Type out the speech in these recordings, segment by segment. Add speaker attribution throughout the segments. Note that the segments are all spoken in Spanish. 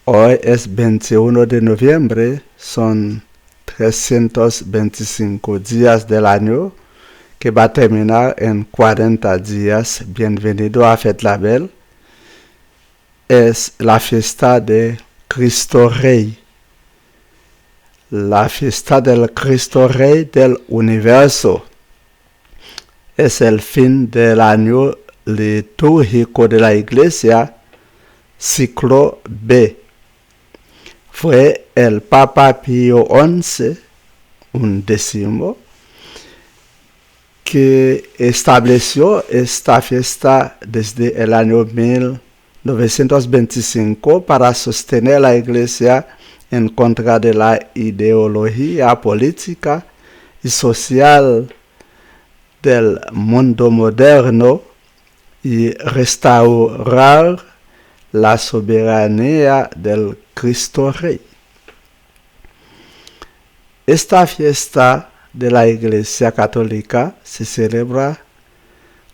Speaker 1: Hoy es 21 de noviembre, son 325 días del año que va a terminar en 40 días. Bienvenido a Fête la Belle. Es la fiesta de Cristo Rey. La fiesta del Cristo Rey del universo. Es el fin del año litúrgico de la Iglesia, ciclo B. Fue el Papa Pío XI, que estableció esta fiesta desde el año 1925 para sostener la Iglesia en contra de la ideología política y social del mundo moderno y restaurar la soberanía del Cristo Rey. Esta fiesta de la Iglesia Católica se celebra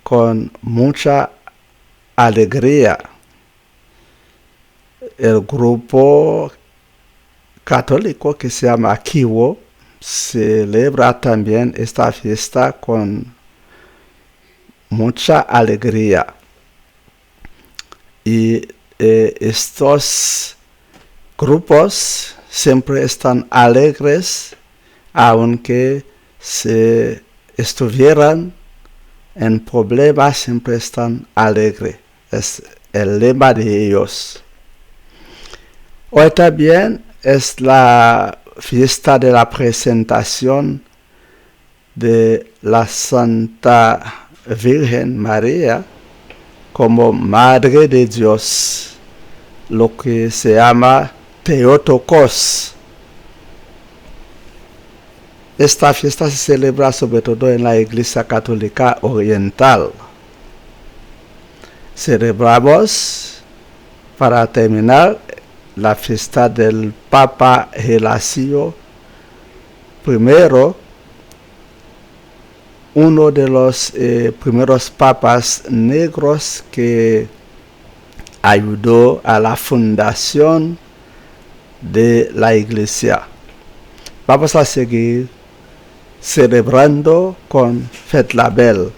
Speaker 1: con mucha alegría. El grupo católico que se llama Kiwo celebra también esta fiesta con mucha alegría. Y estos grupos siempre están alegres, aunque se estuvieran en problemas, siempre están alegres. Es el lema de ellos. Hoy también es la fiesta de la presentación de la Santa Virgen María como Madre de Dios, lo que se llama Theotokos. Esta fiesta se celebra sobre todo en la Iglesia Católica Oriental. Celebramos, para terminar, la fiesta del Papa Gelasio I, uno de los primeros papas negros que ayudó a la fundación de la Iglesia. Vamos a seguir celebrando con Fête la Belle.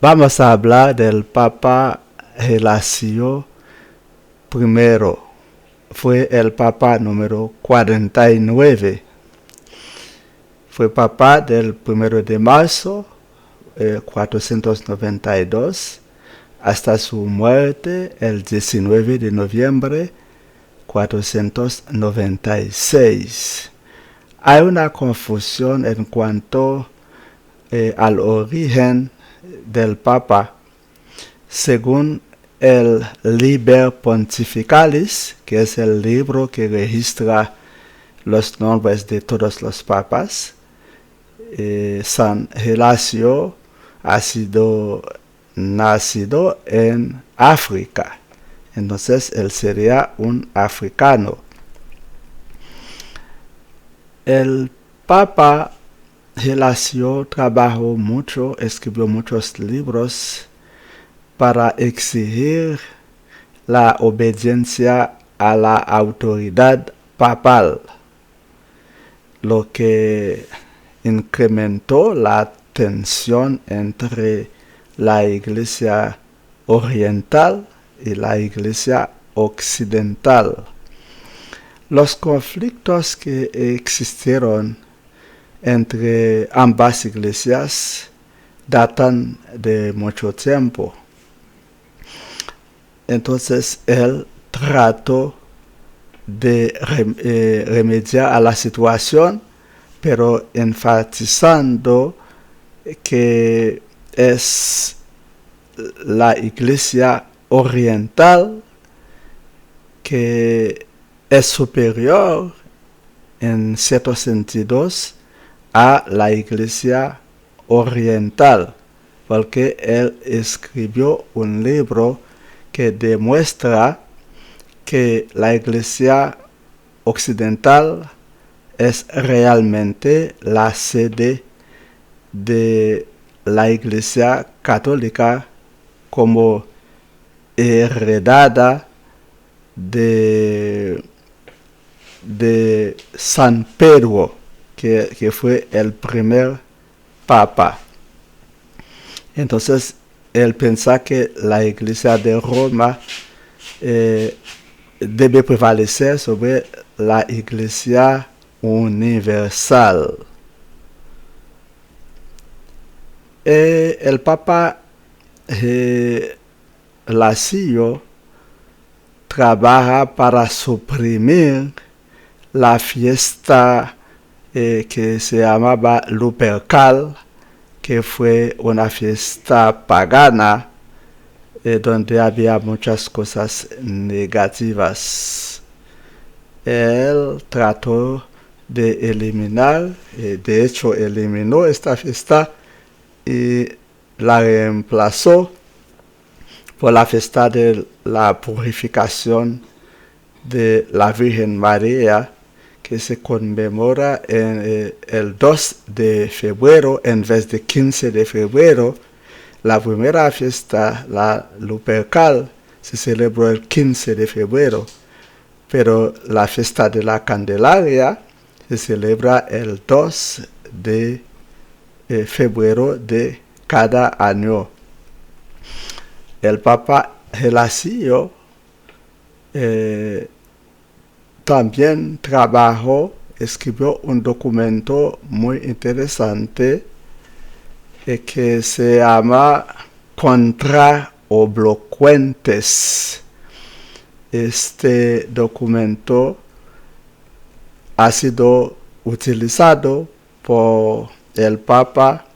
Speaker 1: Vamos a hablar del Papa Gelasio I. Fue el Papa número 49. Fue Papa del 1 de marzo 492 hasta su muerte el 19 de noviembre 496. Hay una confusión en cuanto al origen del Papa. Según el Liber Pontificalis, que es el libro que registra los nombres de todos los papas, San Gelasio ha sido nacido en África. Entonces él sería un africano. El Papa Gelasio trabajó mucho, escribió muchos libros para exigir la obediencia a la autoridad papal, lo que incrementó la tensión entre la Iglesia oriental y la Iglesia occidental. Los conflictos que existieron entre ambas iglesias datan de mucho tiempo. Entonces él trató de remediar a la situación, pero enfatizando que es la iglesia oriental que es superior en ciertos sentidos a la iglesia oriental, porque él escribió un libro que demuestra que la iglesia occidental es realmente la sede de la iglesia católica como heredada de San Pedro, que fue el primer papa. Entonces él piensa que la iglesia de Roma debe prevalecer sobre la iglesia universal. El Papa Gelasio trabaja para suprimir la fiesta que se llamaba Lupercal, que fue una fiesta pagana donde había muchas cosas negativas. Él trató de eliminar, de hecho eliminó esta fiesta y la reemplazó por la fiesta de la purificación de la Virgen María, que se conmemora en el 2 de febrero en vez de 15 de febrero. La primera fiesta, la Lupercal, se celebró el 15 de febrero, pero la fiesta de la Candelaria se celebra el 2 de febrero de cada año. El Papa Gelasio también trabajó, escribió un documento muy interesante que se llama Contra Obloquentes. Este documento ha sido utilizado por el Papa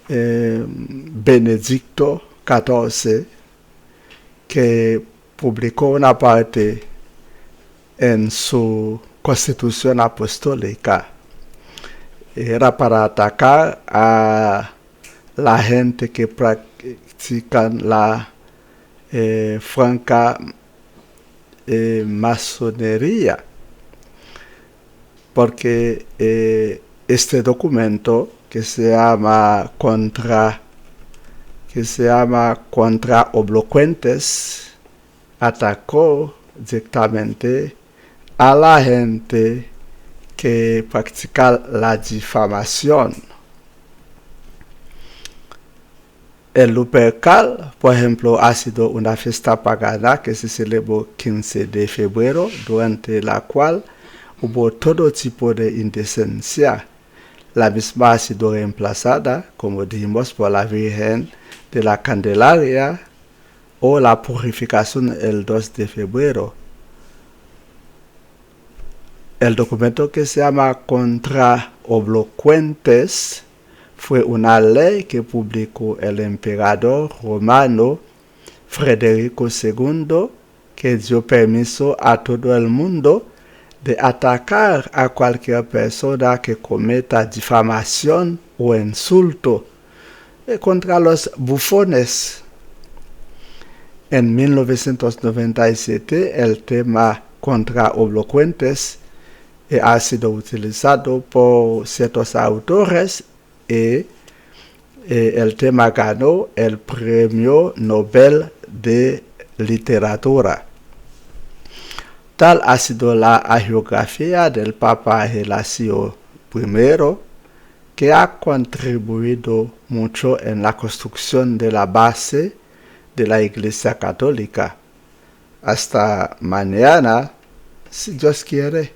Speaker 1: Benedicto XIV, que publicó una parte en su Constitución Apostólica. Era para atacar a la gente que practican la franca masonería, porque este documento que se llama Contra Obloquentes atacó directamente a la gente que practica la difamación. El Lupercal, por ejemplo, ha sido una fiesta pagana que se celebró 15 de febrero, durante la cual hubo todo tipo de indecencia. La misma ha sido reemplazada, como dijimos, por la Virgen de la Candelaria, o la purificación el 2 de febrero. El documento que se llama Contra Obloquentes fue una ley que publicó el emperador romano Federico II, que dio permiso a todo el mundo de atacar a cualquier persona que cometa difamación o insulto contra los bufones. En 1997, el tema Contra Obloquentes ha sido utilizado por ciertos autores y el tema ganó el Premio Nobel de Literatura. Tal ha sido la hagiografía del Papa Gelasio I, que ha contribuido mucho en la construcción de la base de la Iglesia Católica. Hasta mañana, si Dios quiere.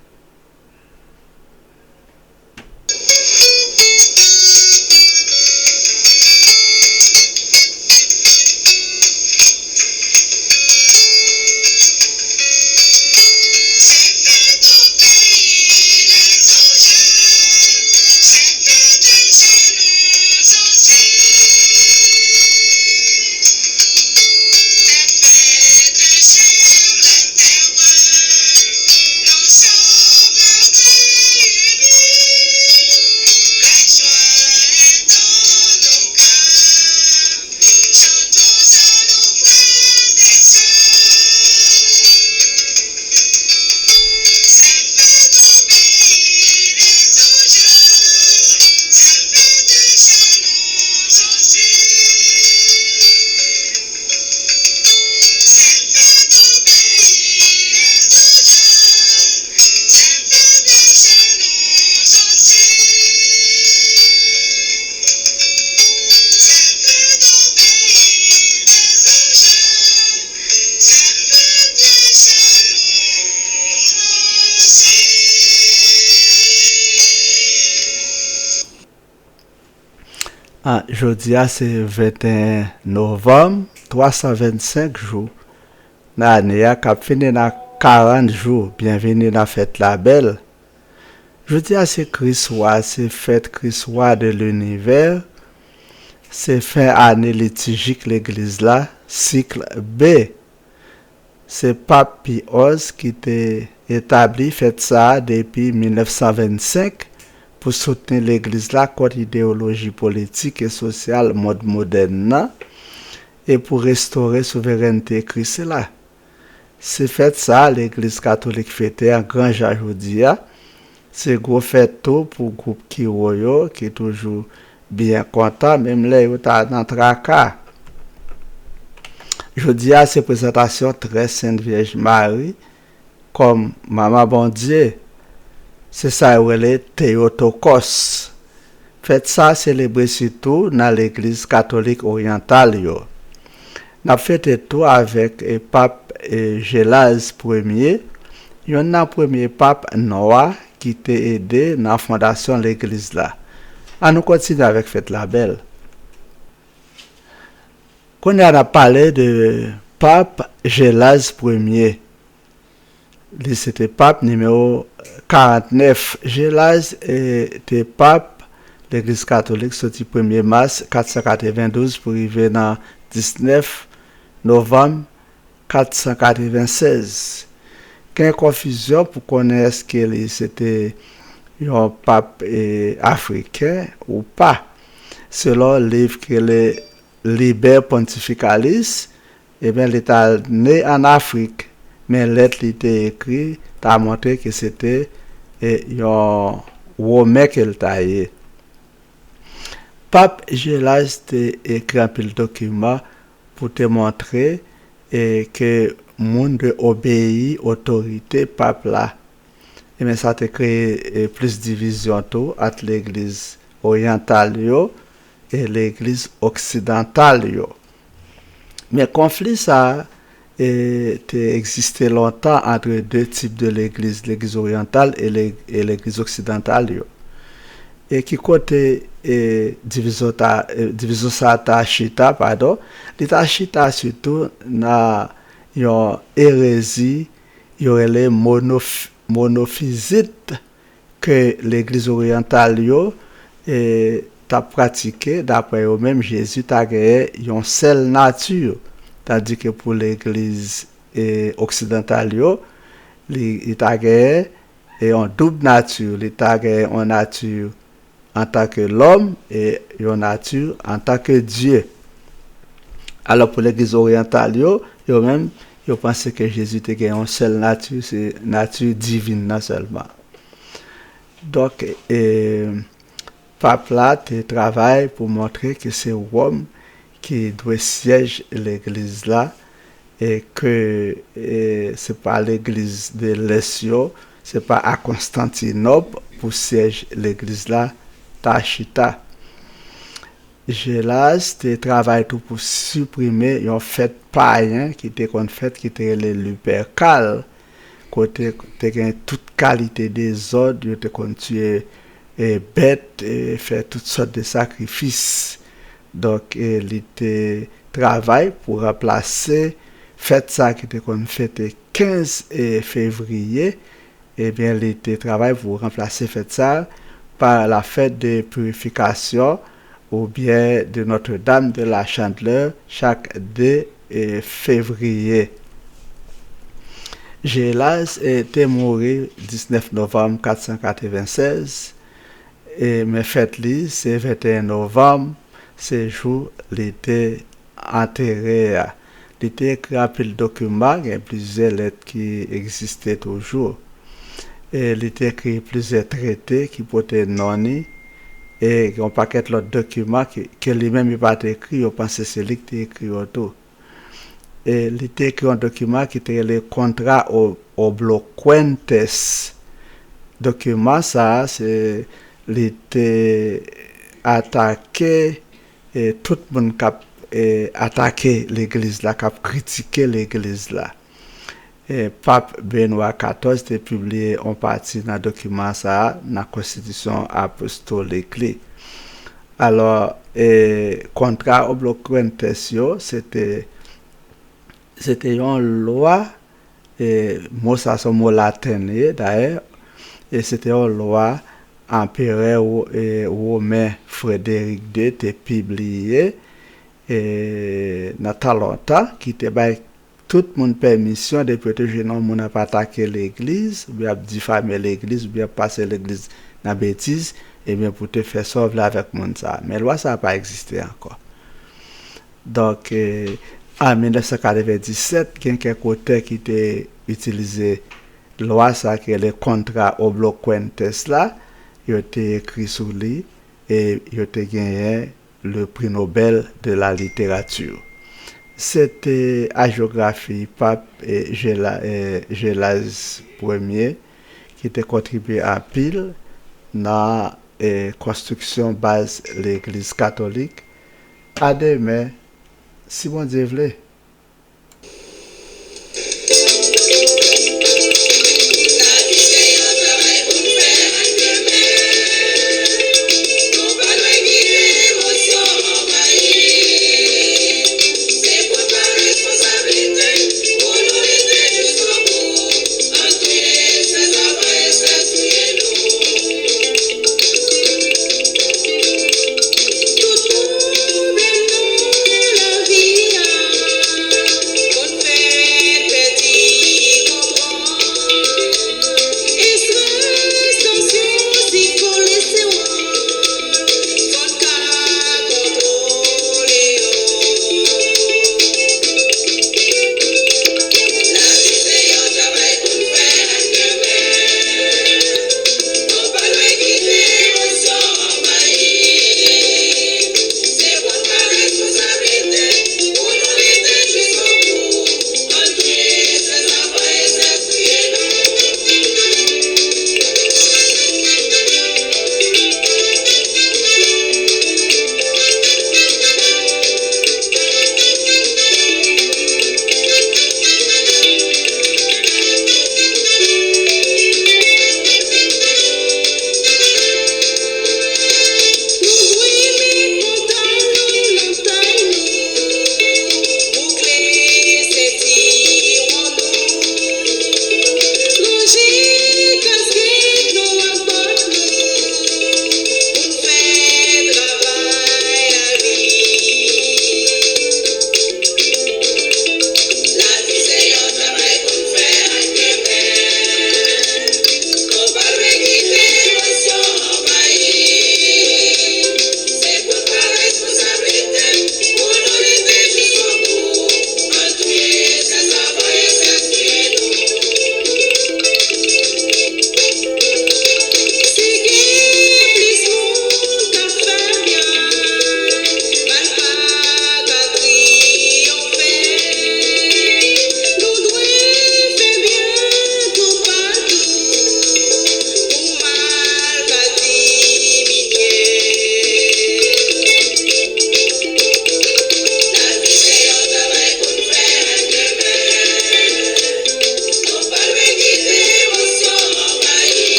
Speaker 1: Jeudi, c'est 21 novembre, 325 jours. L'année a fini dans 40 jours. Bienvenue dans la fête la belle. Jeudi, c'est Christ roi, c'est fête Christ roi de l'univers. C'est fin année liturgique l'église là, cycle B. C'est Pape Pie XI qui t'a établi fête ça depuis 1925. Pour soutenir l'église là contre l'idéologie politique et sociale mode moderne et pour restaurer souveraineté Christ là. C'est fait ça l'église catholique fêtait en grand jour aujourd'hui. C'est gros fête tout pour groupe Kiroyo qui est toujours bien content même là il est dans tracas. Aujourd'hui c'est présentation très Sainte Vierge Marie comme maman bon Dieu. C'est ça le Théotokos. Faites ça célébrer surtout dans l'église catholique orientale. N'a fait tout avec le pape Gelase Ier. Il y a un premier pape Noah qui t'a aidé dans la fondation de l'église là. On nous continue avec fête la belle. Quand on a parlé de pape Gelase Ier, c'était pape numéro 49. Gelase était pape l'église catholique sorti 1er mars 492 pour arriver dans 19 novembre 496. Qu'il y a une confusion pour connaître que c'était un pape africain ou pas. Selon le livre que le Liber Pontificalis, eh bien, il était né en Afrique. Mais lettre qui était écrite, a montré que c'était un Romain qui l'a taillé. Pape Gelase a écrit un document pour te montrer que le monde obéit autorité pape là. Et mais ça a créé plus de division entre l'église orientale et l'église occidentale. Mais conflit ça existait longtemps entre deux types de l'église orientale et l'église occidentale. et qui côté division ça ta chita pardon, l'état chita surtout na yon hérésie, y aurait les monophysites que l'église orientale yo t'a pratiqué d'après eux même Jésus t'a gagné une seule nature, tandis que pour l'église occidentale yo il t'a gagné une double nature, il t'a gagné une nature en tant que l'homme et une nature en tant que Dieu. Alors pour l'église orientale yo même yo pensent que Jésus était gagné une seule nature, c'est nature divine seulement. Donc pape là travaille pour montrer que c'est Rome qui doit siège l'église là et que c'est pas l'église de l'Essio, c'est pas à Constantinople pour siège l'église là Tachita. Gélas travaille tout pour supprimer une fête païen qui était une fête qui était le Lupercal, côté toute qualité des ordres, il était tuer bêtes et faire toutes sortes de sacrifices. Donc il était travail pour remplacer fête ça qui était faite 15 février, et bien il était travail pour remplacer fête ça par la fête de purification ou bien de Notre-Dame de la Chandeleur chaque 2 février. Gélas était mort 19 novembre 496 et mes fêtes li c'est 21 novembre, c'est jour l'été enterré. Il était écrit un peu le document, il y a plusieurs lettres qui existaient toujours. Et il était écrit plusieurs traités qui portaient non et un paquet d'autres documents que lui-même il pas écrit, on pense que c'est lui qui écrit autour. Et il était écrit un document qui était le contrat obloquentes. Document ça, c'est était attaqué et tout le monde qui attaqué l'église là, qui a critiqué l'église là. Et pape Benoît XIV a publié en partie dans le document ça, dans la constitution apostolique. Alors, contrat obloquentes, c'était une loi, mot ça son mot latin d'ailleurs, et c'était une loi empereur romain Frédéric II était publié dans Talenta qui était tout le monde permission de protéger non moun pas attaquer l'église ou bien diffamer l'église ou bien passer l'église dans bêtise et bien pour te faire sauver avec monde ça, mais loi ça n'a pas existé encore. Donc en 1997 il y a quelques auteurs qui étaient utilisé loi ça qui est le contrat obloquentes là, il a été écrit sur lui et il a gagné le prix Nobel de la littérature. C'était agiographie pape Gélas Ier qui était contribué à pile dans la construction base l'église catholique. À demain, si bon Dieu voulait.